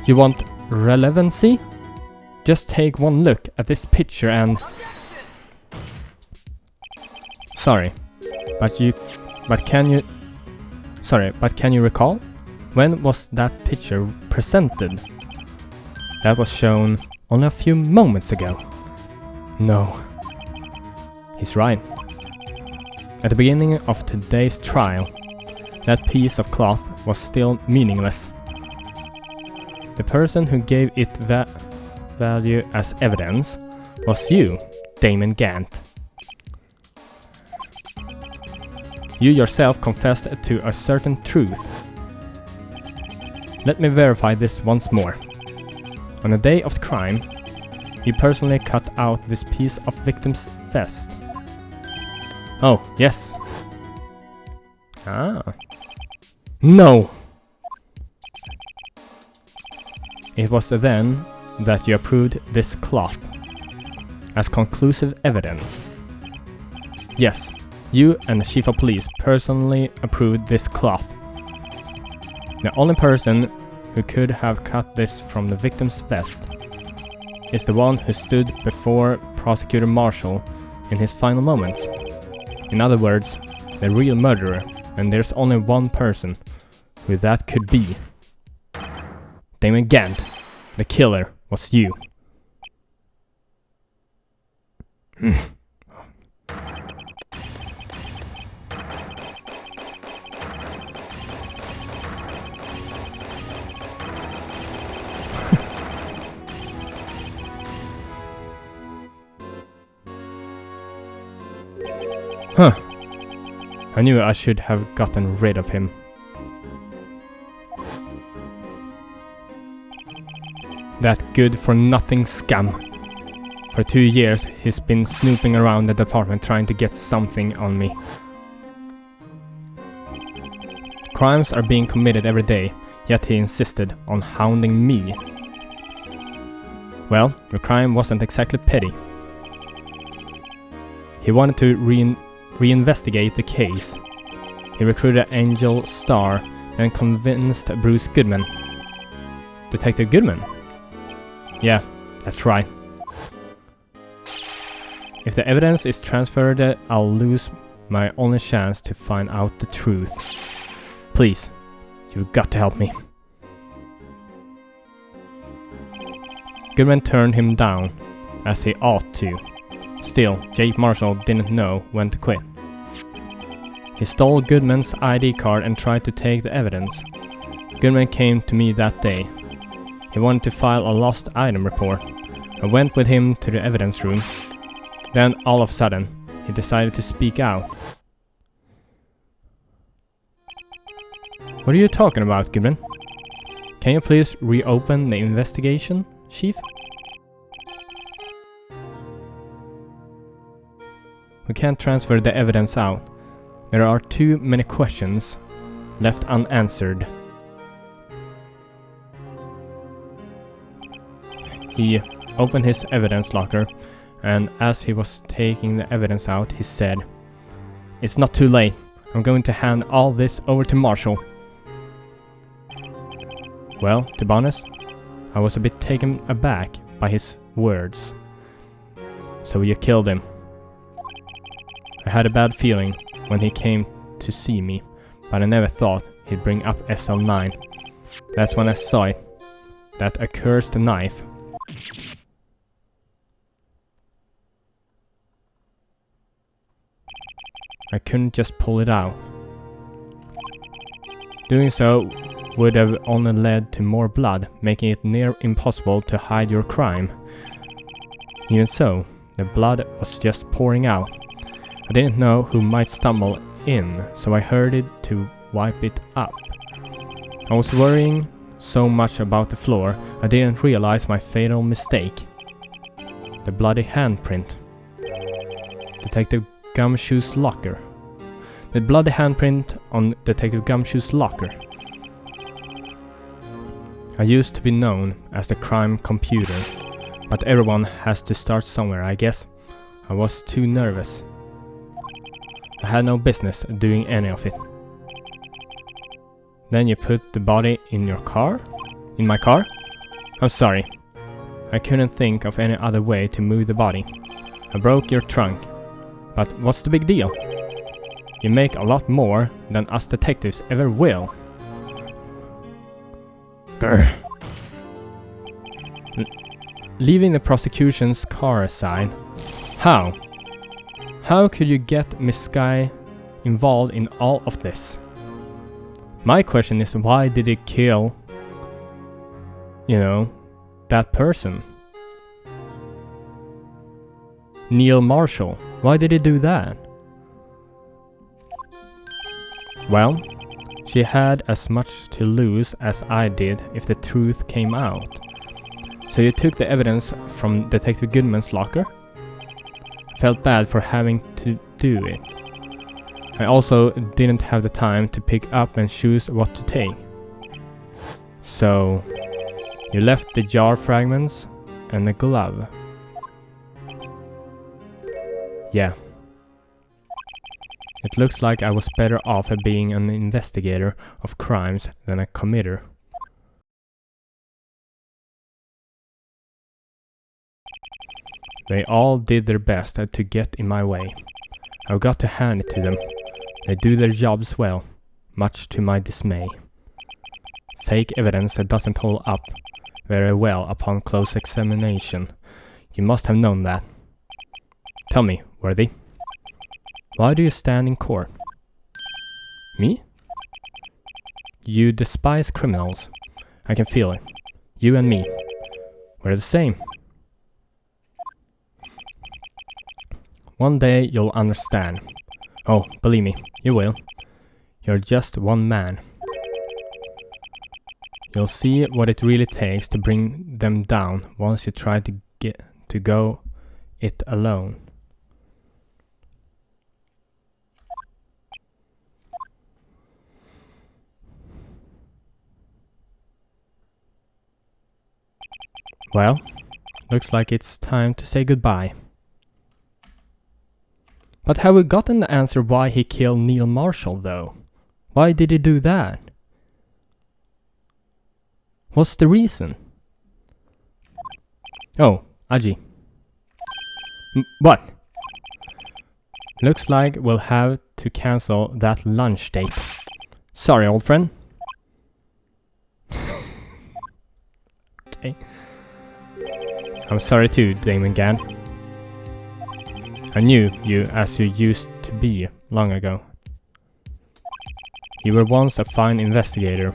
You want relevancy? Just take one look at this picture and... Sorry, but can you recall? When was that picture presented? That was shown only a few moments ago. No. He's right. At the beginning of today's trial, that piece of cloth was still meaningless. The person who gave it value as evidence was you, Damon Gant. You yourself confessed to a certain truth. Let me verify this once more. On the day of the crime, you personally cut out this piece of victim's vest. Oh, yes. Ah. No! It was then that you approved this cloth as conclusive evidence. Yes, you and the chief of police personally approved this cloth. The only person who could have cut this from the victim's vest is the one who stood before Prosecutor Marshall in his final moments. In other words, the real murderer, and there's only one person who that could be. Damon Gant, the killer, was you. Huh. I knew I should have gotten rid of him. That good-for-nothing scum. For 2 years, he's been snooping around the department trying to get something on me. Crimes are being committed every day, yet he insisted on hounding me. Well, the crime wasn't exactly petty. He wanted to reinvestigate the case. He recruited Angel Starr and convinced Bruce Goodman. Detective Goodman? Yeah, that's right. If the evidence is transferred, I'll lose my only chance to find out the truth. Please, you've got to help me. Goodman turned him down, as he ought to. Still, Jake Marshall didn't know when to quit. He stole Goodman's ID card and tried to take the evidence. Goodman came to me that day. He wanted to file a lost item report. I went with him to the evidence room. Then, all of a sudden, he decided to speak out. What are you talking about, Goodman? Can you please reopen the investigation, Chief? We can't transfer the evidence out. There are too many questions left unanswered. He opened his evidence locker, and as he was taking the evidence out, he said, "It's not too late. I'm going to hand all this over to Marshall." Well, to be honest, I was a bit taken aback by his words. So you killed him. I had a bad feeling when he came to see me, but I never thought he'd bring up SL9. That's when I saw it. That accursed knife. I couldn't just pull it out. Doing so would have only led to more blood, making it near impossible to hide your crime. Even so, the blood was just pouring out. I didn't know who might stumble in, so I hurried to wipe it up. I was worrying so much about the floor, I didn't realize my fatal mistake. The bloody handprint. Detective Gumshoe's locker. The bloody handprint on Detective Gumshoe's locker. I used to be known as the crime computer, but everyone has to start somewhere, I guess. I was too nervous. I had no business doing any of it. Then you put the body in your car? In my car? I'm sorry. I couldn't think of any other way to move the body. I broke your trunk. But what's the big deal? You make a lot more than us detectives ever will. Grr. Leaving the prosecution's car aside, how? How could you get Miss Sky involved in all of this? My question is, why did he kill, you know, that person? Neil Marshall. Why did he do that? Well, she had as much to lose as I did if the truth came out. So you took the evidence from Detective Goodman's locker? I felt bad for having to do it. I also didn't have the time to pick up and choose what to take. So, you left the jar fragments and the glove. Yeah. It looks like I was better off at being an investigator of crimes than a committer. They all did their best to get in my way. I've got to hand it to them. They do their jobs well, much to my dismay. Fake evidence that doesn't hold up very well upon close examination. You must have known that. Tell me, Worthy. Why do you stand in court? Me? You despise criminals. I can feel it. You and me. We're the same. One day you'll understand. Oh, believe me, you will. You're just one man. You'll see what it really takes to bring them down once you try to get to go it alone. Well, looks like it's time to say goodbye. But have we gotten the answer why he killed Neil Marshall, though? Why did he do that? What's the reason? Oh, Aji. What? Looks like we'll have to cancel that lunch date. Sorry, old friend. Okay. I'm sorry too, Damon Gann. I knew you as you used to be long ago. You were once a fine investigator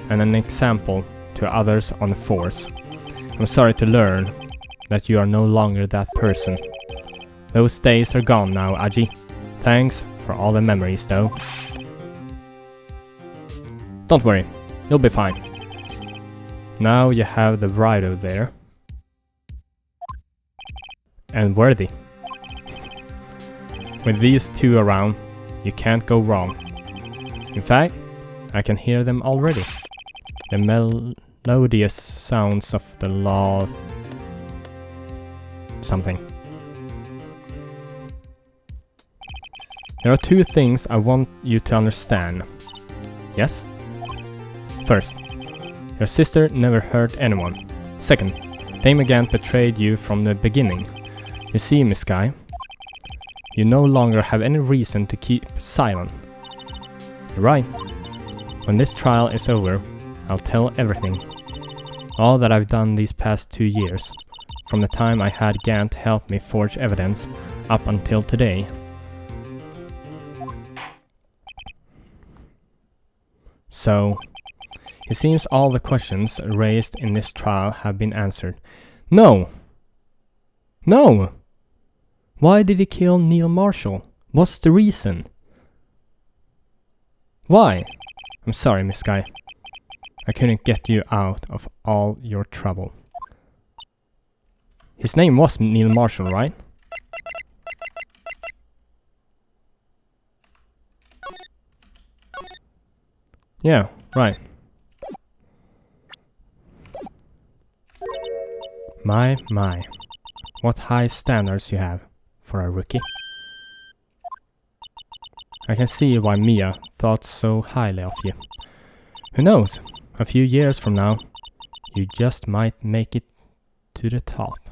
and an example to others on the force. I'm sorry to learn that you are no longer that person. Those days are gone now, Aji. Thanks for all the memories, though. Don't worry, you'll be fine. Now you have the Wright there. And Worthy. With these two around, you can't go wrong. In fact, I can hear them already. The melodious sounds of the law... something. There are two things I want you to understand. Yes? First, your sister never hurt anyone. Second, Damon Gann betrayed you from the beginning. You see, Miss Sky, you no longer have any reason to keep silent. You're right. When this trial is over, I'll tell everything. All that I've done these past 2 years, from the time I had Gann to help me forge evidence up until today. So, it seems all the questions raised in this trial have been answered. No! No! Why did he kill Neil Marshall? What's the reason? Why? I'm sorry, Miss Sky. I couldn't get you out of all your trouble. His name was Neil Marshall, right? Yeah, right. My. What high standards you have for a rookie. I can see why Mia thought so highly of you. Who knows? A few years from now, you just might make it to the top.